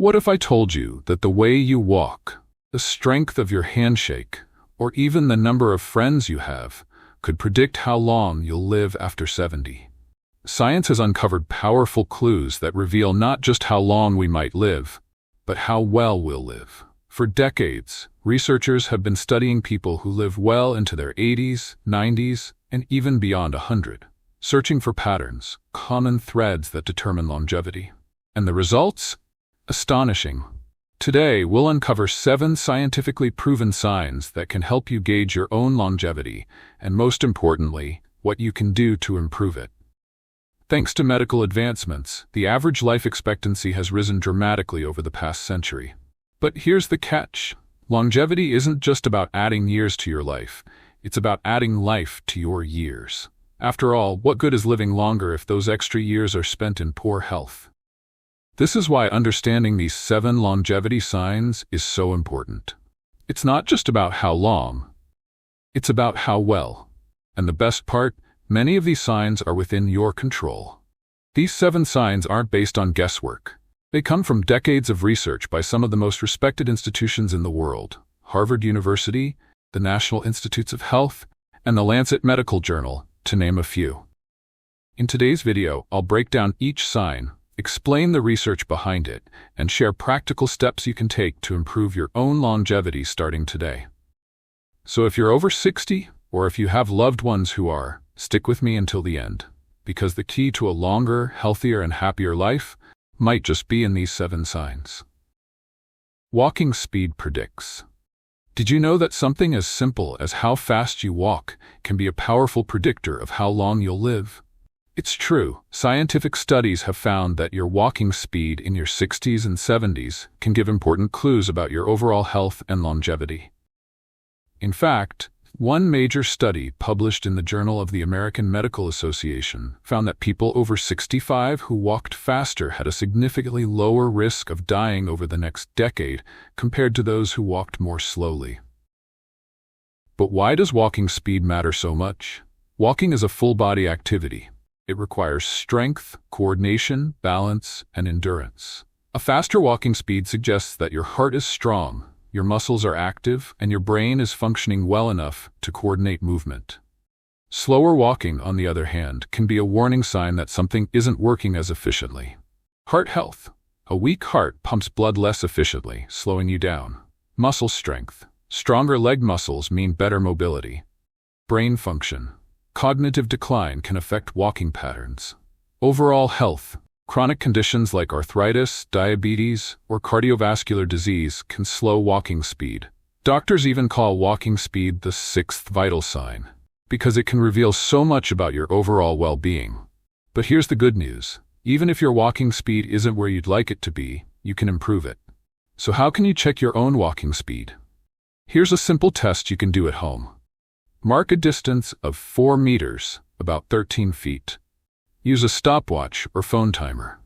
What if I told you that the way you walk, the strength of your handshake, or even the number of friends you have could predict how long you'll live after 70? Science has uncovered powerful clues that reveal not just how long we might live, but how well we'll live. For decades, researchers have been studying people who live well into their 80s, 90s, and even beyond 100, searching for patterns, common threads that determine longevity. And the results? Astonishing. Today, we'll uncover 7 scientifically proven signs that can help you gauge your own longevity, and most importantly, what you can do to improve it. Thanks to medical advancements, the average life expectancy has risen dramatically over the past century. But here's the catch. Longevity isn't just about adding years to your life. It's about adding life to your years. After all, what good is living longer if those extra years are spent in poor health? This is why understanding these 7 longevity signs is so important. It's not just about how long. It's about how well. And the best part, many of these signs are within your control. These 7 signs aren't based on guesswork. They come from decades of research by some of the most respected institutions in the world: Harvard University, the National Institutes of Health, and the Lancet Medical Journal, to name a few. In today's video, I'll break down each sign, explain the research behind it, and share practical steps you can take to improve your own longevity starting today. So if you're over 60, or if you have loved ones who are, stick with me until the end, because the key to a longer, healthier, and happier life might just be in these 7 signs. Walking speed predicts. Did you know that something as simple as how fast you walk can be a powerful predictor of how long you'll live? It's true. Scientific studies have found that your walking speed in your 60s and 70s can give important clues about your overall health and longevity. In fact, one major study published in the Journal of the American Medical Association found that people over 65 who walked faster had a significantly lower risk of dying over the next decade compared to those who walked more slowly. But why does walking speed matter so much? Walking is a full-body activity. It requires strength, coordination, balance, and endurance. A faster walking speed suggests that your heart is strong, your muscles are active, and your brain is functioning well enough to coordinate movement. Slower walking, on the other hand, can be a warning sign that something isn't working as efficiently. Heart health. A weak heart pumps blood less efficiently, slowing you down. Muscle strength. Stronger leg muscles mean better mobility. Brain function. Cognitive decline can affect walking patterns. Overall health. Chronic conditions like arthritis, diabetes, or cardiovascular disease can slow walking speed. Doctors even call walking speed the 6th vital sign, because it can reveal so much about your overall well-being. But here's the good news. Even if your walking speed isn't where you'd like it to be, you can improve it. So how can you check your own walking speed? Here's a simple test you can do at home. Mark a distance of 4 meters, about 13 feet. Use a stopwatch or phone timer.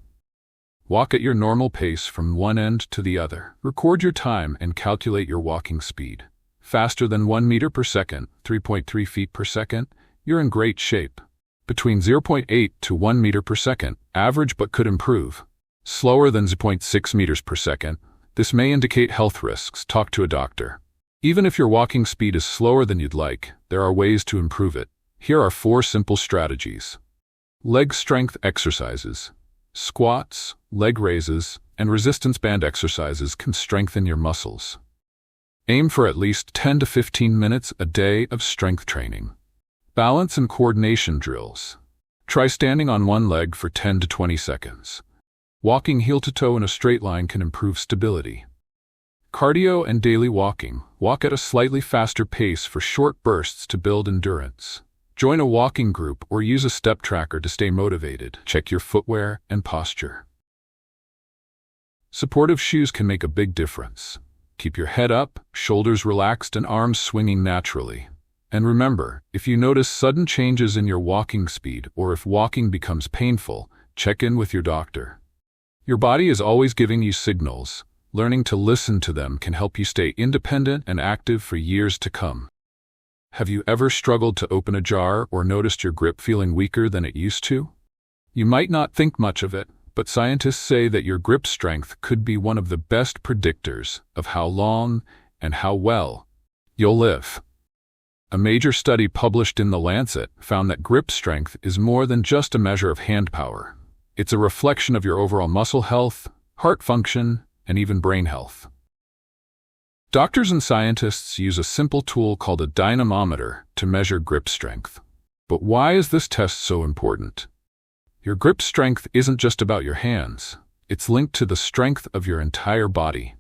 Walk at your normal pace from one end to the other. Record your time and calculate your walking speed. Faster than 1 meter per second, 3.3 feet per second, you're in great shape. Between 0.8 to 1 meter per second, average but could improve. Slower than 0.6 meters per second, this may indicate health risks. Talk to a doctor. Even if your walking speed is slower than you'd like, there are ways to improve it. Here are 4 simple strategies. Leg strength exercises. Squats, leg raises, and resistance band exercises can strengthen your muscles. Aim for at least 10 to 15 minutes a day of strength training. Balance and coordination drills. Try standing on one leg for 10 to 20 seconds. Walking heel to toe in a straight line can improve stability. Cardio and daily walking. Walk at a slightly faster pace for short bursts to build endurance. Join a walking group or use a step tracker to stay motivated. Check your footwear and posture. Supportive shoes can make a big difference. Keep your head up, shoulders relaxed, and arms swinging naturally. And remember, if you notice sudden changes in your walking speed or if walking becomes painful, check in with your doctor. Your body is always giving you signals. Learning to listen to them can help you stay independent and active for years to come. Have you ever struggled to open a jar or noticed your grip feeling weaker than it used to? You might not think much of it, but scientists say that your grip strength could be one of the best predictors of how long and how well you'll live. A major study published in The Lancet found that grip strength is more than just a measure of hand power. It's a reflection of your overall muscle health, heart function, and even brain health. Doctors and scientists use a simple tool called a dynamometer to measure grip strength. But why is this test so important? Your grip strength isn't just about your hands. It's linked to the strength of your entire body.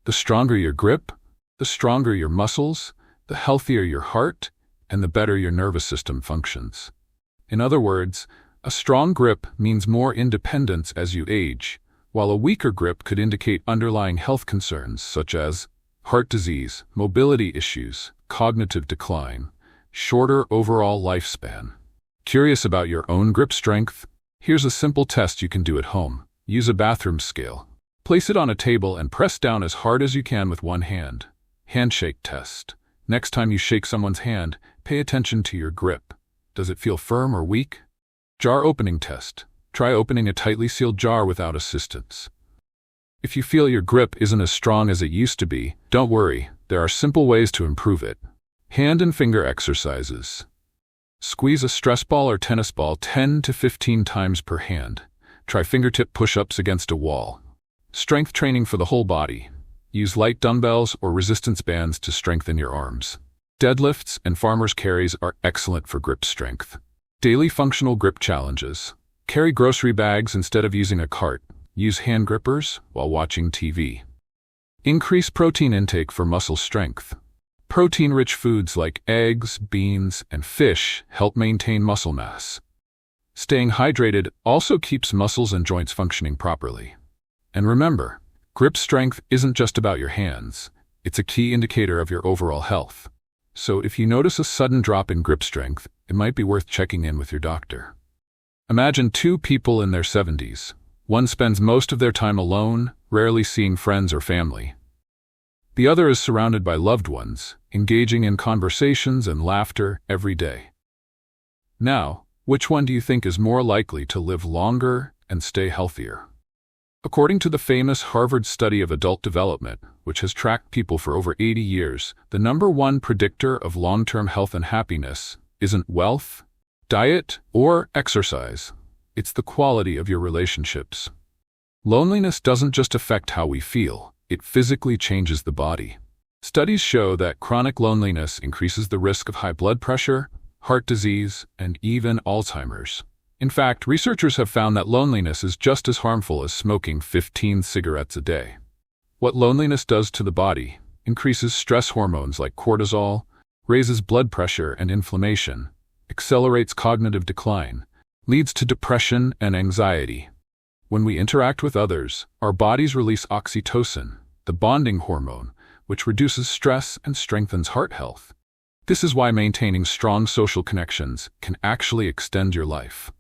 The stronger your grip, the stronger your muscles, the healthier your heart, and the better your nervous system functions. In other words, a strong grip means more independence as you age, while a weaker grip could indicate underlying health concerns such as heart disease, mobility issues, cognitive decline, shorter overall lifespan. Curious about your own grip strength? Here's a simple test you can do at home. Use a bathroom scale. Place it on a table and press down as hard as you can with one hand. Handshake test. Next time you shake someone's hand, pay attention to your grip. Does it feel firm or weak? Jar opening test. Try opening a tightly sealed jar without assistance. If you feel your grip isn't as strong as it used to be, don't worry, there are simple ways to improve it. Hand and finger exercises. Squeeze a stress ball or tennis ball 10 to 15 times per hand. Try fingertip push-ups against a wall. Strength training for the whole body. Use light dumbbells or resistance bands to strengthen your arms. Deadlifts and farmer's carries are excellent for grip strength. Daily functional grip challenges. Carry grocery bags instead of using a cart. Use hand grippers while watching TV. Increase protein intake for muscle strength. Protein-rich foods like eggs, beans, and fish help maintain muscle mass. Staying hydrated also keeps muscles and joints functioning properly. And remember, grip strength isn't just about your hands. It's a key indicator of your overall health. So if you notice a sudden drop in grip strength, it might be worth checking in with your doctor. Imagine two people in their 70s. One spends most of their time alone, rarely seeing friends or family. The other is surrounded by loved ones, engaging in conversations and laughter every day. Now, which one do you think is more likely to live longer and stay healthier? According to the famous Harvard study of adult development, which has tracked people for over 80 years, the number one predictor of long-term health and happiness isn't wealth, diet, or exercise. It's the quality of your relationships. Loneliness doesn't just affect how we feel. It physically changes the body. Studies show that chronic loneliness increases the risk of high blood pressure, heart disease, and even Alzheimer's. In fact, researchers have found that loneliness is just as harmful as smoking 15 cigarettes a day. What loneliness does to the body: increases stress hormones like cortisol, raises blood pressure and inflammation, accelerates cognitive decline, leads to depression and anxiety. When we interact with others, our bodies release oxytocin, the bonding hormone, which reduces stress and strengthens heart health. This is why maintaining strong social connections can actually extend your life.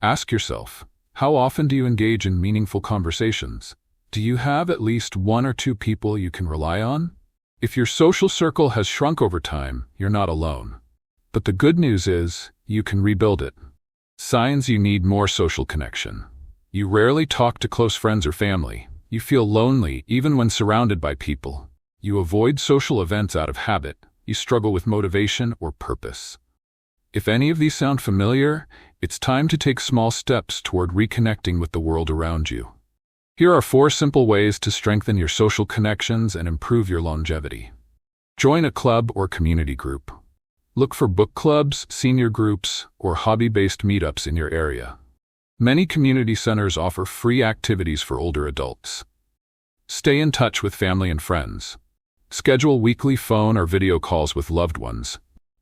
Ask yourself, how often do you engage in meaningful conversations? Do you have at least one or two people you can rely on? If your social circle has shrunk over time, you're not alone. But the good news is, you can rebuild it. Signs you need more social connection. You rarely talk to close friends or family. You feel lonely even when surrounded by people. You avoid social events out of habit. You struggle with motivation or purpose. If any of these sound familiar, it's time to take small steps toward reconnecting with the world around you. Here are 4 simple ways to strengthen your social connections and improve your longevity. Join a club or community group. Look for book clubs, senior groups, or hobby-based meetups in your area. Many community centers offer free activities for older adults. Stay in touch with family and friends. Schedule weekly phone or video calls with loved ones.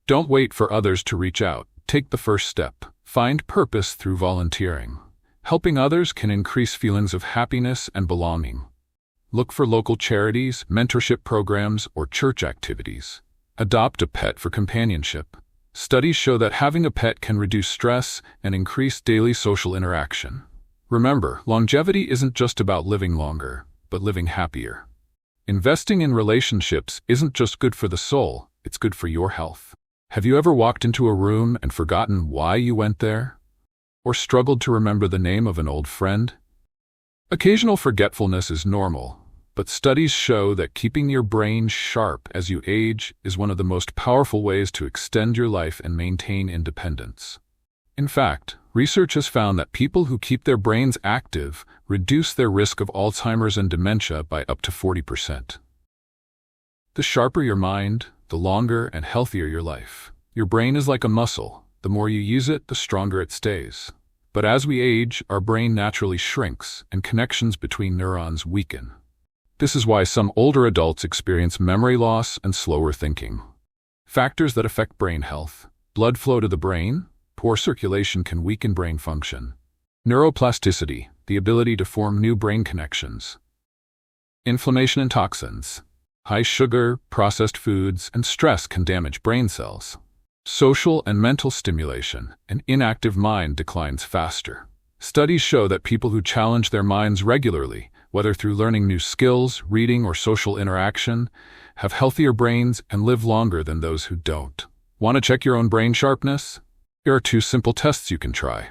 Don't wait for others to reach out. Take the first step. Find purpose through volunteering. Helping others can increase feelings of happiness and belonging. Look for local charities, mentorship programs, or church activities. Adopt a pet for companionship. Studies show that having a pet can reduce stress and increase daily social interaction. Remember, longevity isn't just about living longer, but living happier. Investing in relationships isn't just good for the soul, it's good for your health. Have you ever walked into a room and forgotten why you went there? Or struggled to remember the name of an old friend? Occasional forgetfulness is normal, but studies show that keeping your brain sharp as you age is one of the most powerful ways to extend your life and maintain independence. In fact, research has found that people who keep their brains active reduce their risk of Alzheimer's and dementia by up to 40%. The sharper your mind, the longer and healthier your life. Your brain is like a muscle. The more you use it, the stronger it stays. But as we age, our brain naturally shrinks and connections between neurons weaken. This is why some older adults experience memory loss and slower thinking. Factors that affect brain health: blood flow to the brain. Poor circulation can weaken brain function. Neuroplasticity, the ability to form new brain connections. Inflammation and toxins. High sugar, processed foods, and stress can damage brain cells. Social and mental stimulation. An inactive mind declines faster. Studies show that people who challenge their minds regularly, whether through learning new skills, reading, or social interaction, have healthier brains and live longer than those who don't. Want to check your own brain sharpness? Here are 2 simple tests you can try.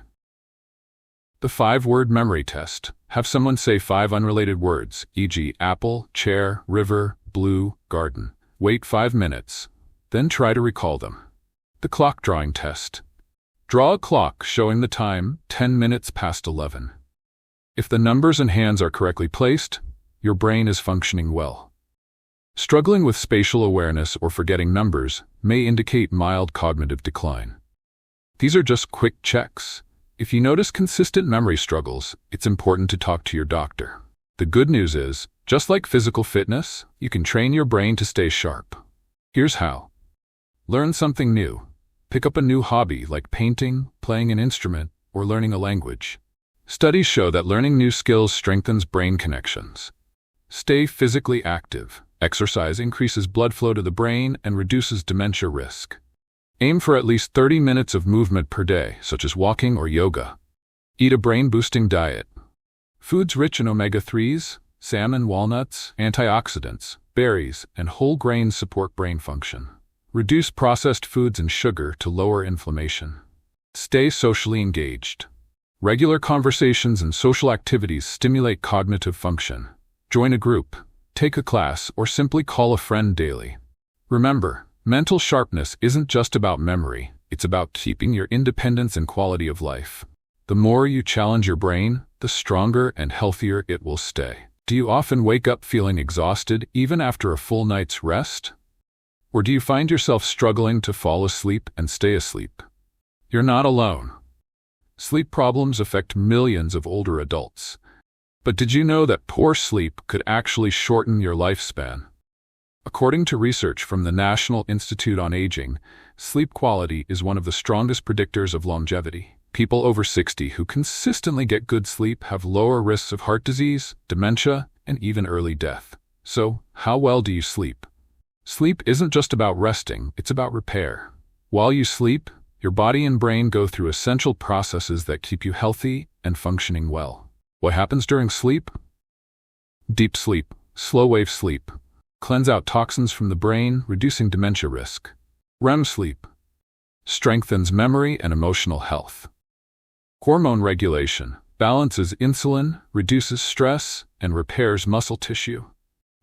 The 5-word memory test. Have someone say 5 unrelated words, e.g. apple, chair, river, blue, garden. Wait 5 minutes, then try to recall them. The clock drawing test. Draw a clock showing the time 10 minutes past 11. If the numbers and hands are correctly placed, your brain is functioning well. Struggling with spatial awareness or forgetting numbers may indicate mild cognitive decline. These are just quick checks. If you notice consistent memory struggles, it's important to talk to your doctor. The good news is, just like physical fitness, you can train your brain to stay sharp. Here's how. Learn something new. Pick up a new hobby like painting, playing an instrument, or learning a language. Studies show that learning new skills strengthens brain connections. Stay physically active. Exercise increases blood flow to the brain and reduces dementia risk. Aim for at least 30 minutes of movement per day, such as walking or yoga. Eat a brain-boosting diet. Foods rich in omega-3s, salmon, walnuts, antioxidants, berries, and whole grains support brain function. Reduce processed foods and sugar to lower inflammation. Stay socially engaged. Regular conversations and social activities stimulate cognitive function. Join a group, take a class, or simply call a friend daily. Remember, mental sharpness isn't just about memory, it's about keeping your independence and quality of life. The more you challenge your brain, the stronger and healthier it will stay. Do you often wake up feeling exhausted even after a full night's rest? Or do you find yourself struggling to fall asleep and stay asleep? You're not alone. Sleep problems affect millions of older adults. But did you know that poor sleep could actually shorten your lifespan? According to research from the National Institute on Aging, sleep quality is one of the strongest predictors of longevity. People over 60 who consistently get good sleep have lower risks of heart disease, dementia, and even early death. So, how well do you sleep? Sleep isn't just about resting, it's about repair. While you sleep, your body and brain go through essential processes that keep you healthy and functioning well. What happens during sleep? Deep sleep, slow-wave sleep. Cleanse out toxins from the brain, reducing dementia risk. REM sleep. Strengthens memory and emotional health. Hormone regulation. Balances insulin, reduces stress, and repairs muscle tissue.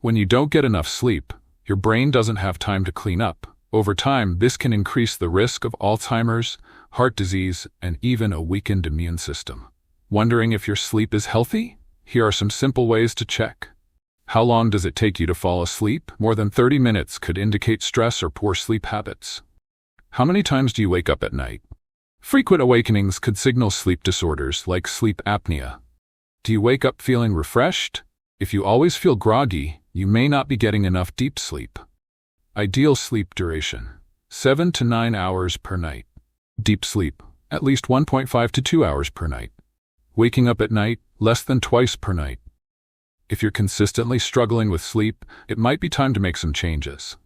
When you don't get enough sleep, your brain doesn't have time to clean up. Over time, this can increase the risk of Alzheimer's, heart disease, and even a weakened immune system. Wondering if your sleep is healthy? Here are some simple ways to check. How long does it take you to fall asleep? More than 30 minutes could indicate stress or poor sleep habits. How many times do you wake up at night? Frequent awakenings could signal sleep disorders like sleep apnea. Do you wake up feeling refreshed? If you always feel groggy, you may not be getting enough deep sleep. Ideal sleep duration: 7 to 9 hours per night. Deep sleep: at least 1.5 to 2 hours per night. Waking up at night: less than twice per night. If you're consistently struggling with sleep, it might be time to make some changes.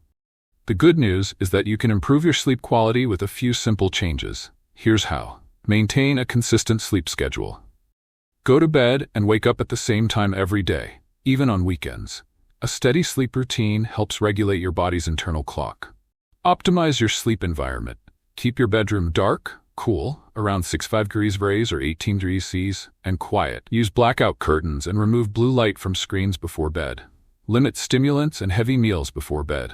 The good news is that you can improve your sleep quality with a few simple changes. Here's how. Maintain a consistent sleep schedule. Go to bed and wake up at the same time every day, even on weekends. A steady sleep routine helps regulate your body's internal clock. Optimize your sleep environment. Keep your bedroom dark, cool, around 65 degrees Fahrenheit or 18 degrees Celsius, and quiet. Use blackout curtains and remove blue light from screens before bed. Limit stimulants and heavy meals before bed.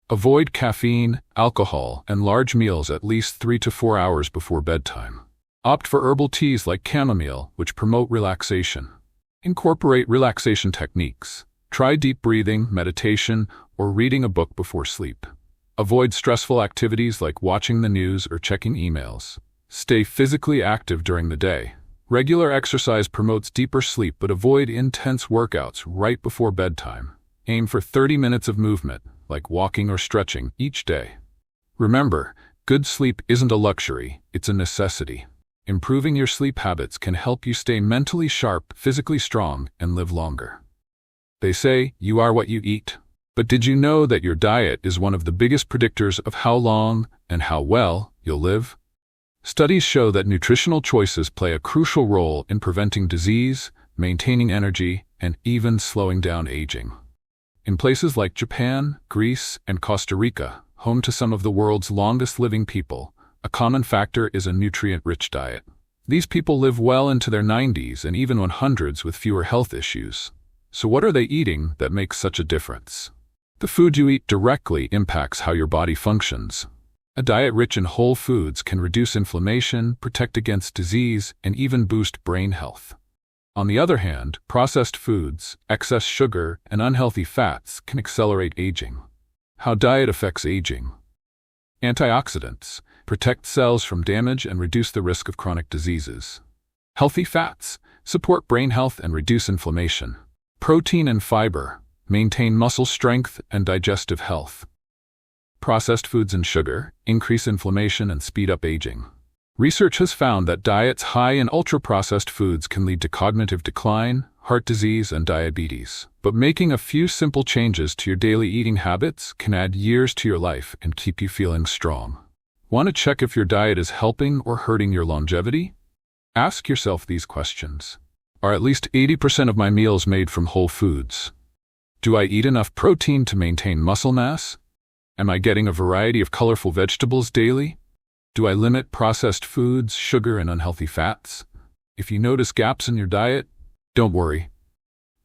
Avoid caffeine, alcohol, and large meals at least 3 to 4 hours before bedtime. Opt for herbal teas like chamomile, which promote relaxation. Incorporate relaxation techniques. Try deep breathing, meditation, or reading a book before sleep. Avoid stressful activities like watching the news or checking emails. Stay physically active during the day. Regular exercise promotes deeper sleep, but avoid intense workouts right before bedtime. Aim for 30 minutes of movement, like walking or stretching, each day. Remember, good sleep isn't a luxury, it's a necessity. Improving your sleep habits can help you stay mentally sharp, physically strong, and live longer. They say, you are what you eat. But did you know that your diet is one of the biggest predictors of how long and how well you'll live? Studies show that nutritional choices play a crucial role in preventing disease, maintaining energy, and even slowing down aging. In places like Japan, Greece, and Costa Rica, home to some of the world's longest living people, a common factor is a nutrient-rich diet. These people live well into their 90s and even 100s with fewer health issues. So what are they eating that makes such a difference? The food you eat directly impacts how your body functions. A diet rich in whole foods can reduce inflammation, protect against disease, and even boost brain health. On the other hand, processed foods, excess sugar, and unhealthy fats can accelerate aging. How diet affects aging. Antioxidants protect cells from damage and reduce the risk of chronic diseases. Healthy fats support brain health and reduce inflammation. Protein and fiber maintain muscle strength and digestive health. Processed foods and sugar increase inflammation and speed up aging. Research has found that diets high in ultra-processed foods can lead to cognitive decline, heart disease, and diabetes. But making a few simple changes to your daily eating habits can add years to your life and keep you feeling strong. Want to check if your diet is helping or hurting your longevity? Ask yourself these questions. Are at least 80% of my meals made from whole foods? Do I eat enough protein to maintain muscle mass? Am I getting a variety of colorful vegetables daily? Do I limit processed foods, sugar, and unhealthy fats? If you notice gaps in your diet, don't worry.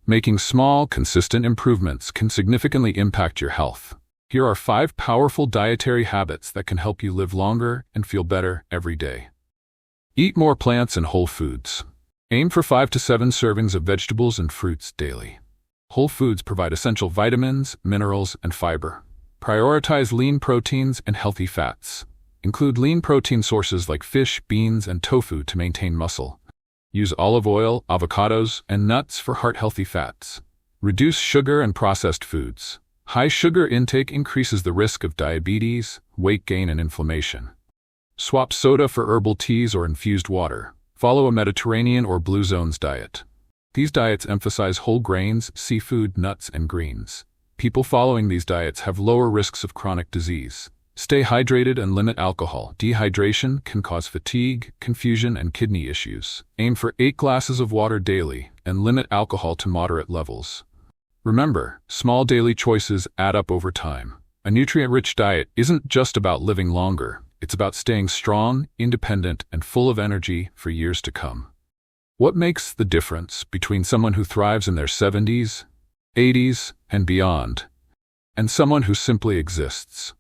Making small, consistent improvements can significantly impact your health. Here are 5 powerful dietary habits that can help you live longer and feel better every day. Eat more plants and whole foods. Aim for 5 to 7 servings of vegetables and fruits daily. Whole foods provide essential vitamins, minerals, and fiber. Prioritize lean proteins and healthy fats. Include lean protein sources like fish, beans, and tofu to maintain muscle. Use olive oil, avocados, and nuts for heart-healthy fats. Reduce sugar and processed foods. High sugar intake increases the risk of diabetes, weight gain, and inflammation. Swap soda for herbal teas or infused water. Follow a Mediterranean or Blue Zones diet. These diets emphasize whole grains, seafood, nuts, and greens. People following these diets have lower risks of chronic disease. Stay hydrated and limit alcohol. Dehydration can cause fatigue, confusion, and kidney issues. Aim for 8 glasses of water daily and limit alcohol to moderate levels. Remember, small daily choices add up over time. A nutrient-rich diet isn't just about living longer. It's about staying strong, independent, and full of energy for years to come. What makes the difference between someone who thrives in their 70s, 80s, and beyond, and someone who simply exists?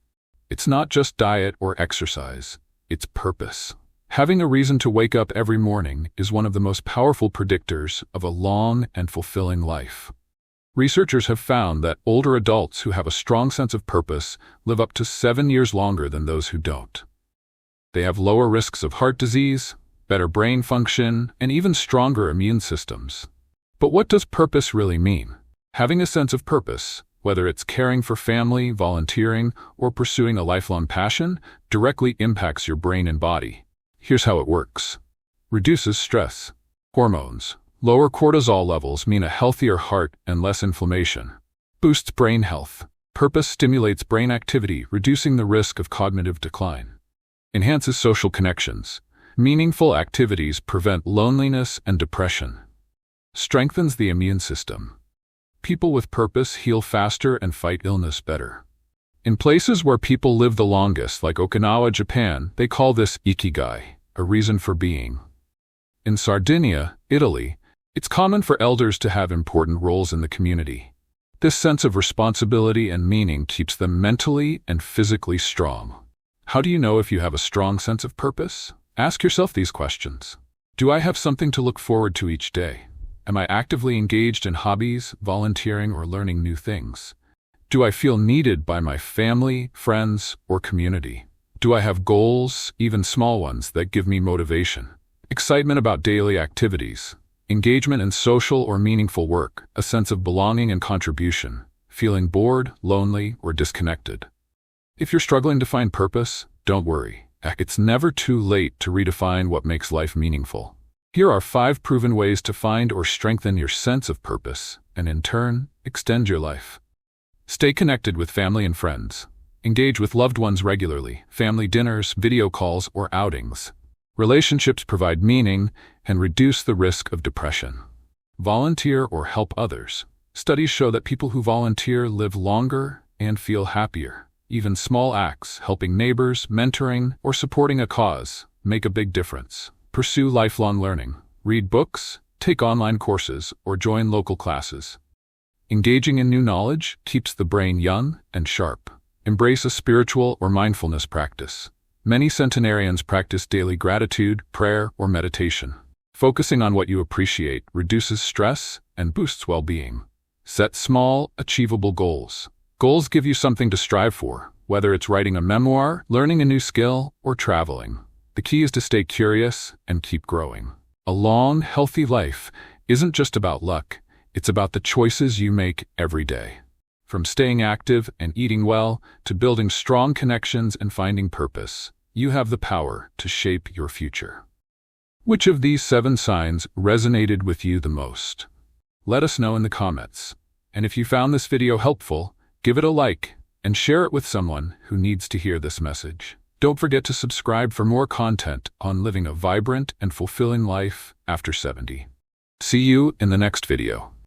It's not just diet or exercise, it's purpose. Having a reason to wake up every morning is one of the most powerful predictors of a long and fulfilling life. Researchers have found that older adults who have a strong sense of purpose live up to 7 years longer than those who don't. They have lower risks of heart disease, better brain function, and even stronger immune systems. But what does purpose really mean? Having a sense of purpose, whether it's caring for family, volunteering, or pursuing a lifelong passion, directly impacts your brain and body. Here's how it works. Reduces stress. Hormones. Lower cortisol levels mean a healthier heart and less inflammation. Boosts brain health. Purpose stimulates brain activity, reducing the risk of cognitive decline. Enhances social connections. Meaningful activities prevent loneliness and depression. Strengthens the immune system. People with purpose heal faster and fight illness better. In places where people live the longest, like Okinawa, Japan, they call this ikigai. a reason for being. In Sardinia, Italy, it's common for elders to have important roles in the community. This sense of responsibility and meaning keeps them mentally and physically strong. How do you know if you have a strong sense of purpose? Ask yourself these questions. Do I have something to look forward to each day? Am I actively engaged in hobbies, volunteering, or learning new things? Do I feel needed by my family, friends, or community? Do I have goals, even small ones, that give me motivation? Excitement about daily activities, engagement in social or meaningful work, a sense of belonging and contribution, feeling bored, lonely, or disconnected. If you're struggling to find purpose, don't worry. It's never too late to redefine what makes life meaningful. Here are 5 proven ways to find or strengthen your sense of purpose, and in turn, extend your life. Stay connected with family and friends. Engage with loved ones regularly, family dinners, video calls, or outings. Relationships provide meaning and reduce the risk of depression. Volunteer or help others. Studies show that people who volunteer live longer and feel happier. Even small acts, helping neighbors, mentoring, or supporting a cause, make a big difference. Pursue lifelong learning. Read books, take online courses, or join local classes. Engaging in new knowledge keeps the brain young and sharp. Embrace a spiritual or mindfulness practice. Many centenarians practice daily gratitude, prayer, or meditation. Focusing on what you appreciate reduces stress and boosts well-being. Set small, achievable goals. Goals give you something to strive for, whether it's writing a memoir, learning a new skill, or traveling. The key is to stay curious and keep growing. A long, healthy life isn't just about luck, it's about the choices you make every day. From staying active and eating well to building strong connections and finding purpose, you have the power to shape your future. Which of these 7 signs resonated with you the most? Let us know in the comments. And if you found this video helpful, give it a like and share it with someone who needs to hear this message. Don't forget to subscribe for more content on living a vibrant and fulfilling life after 70. See you in the next video.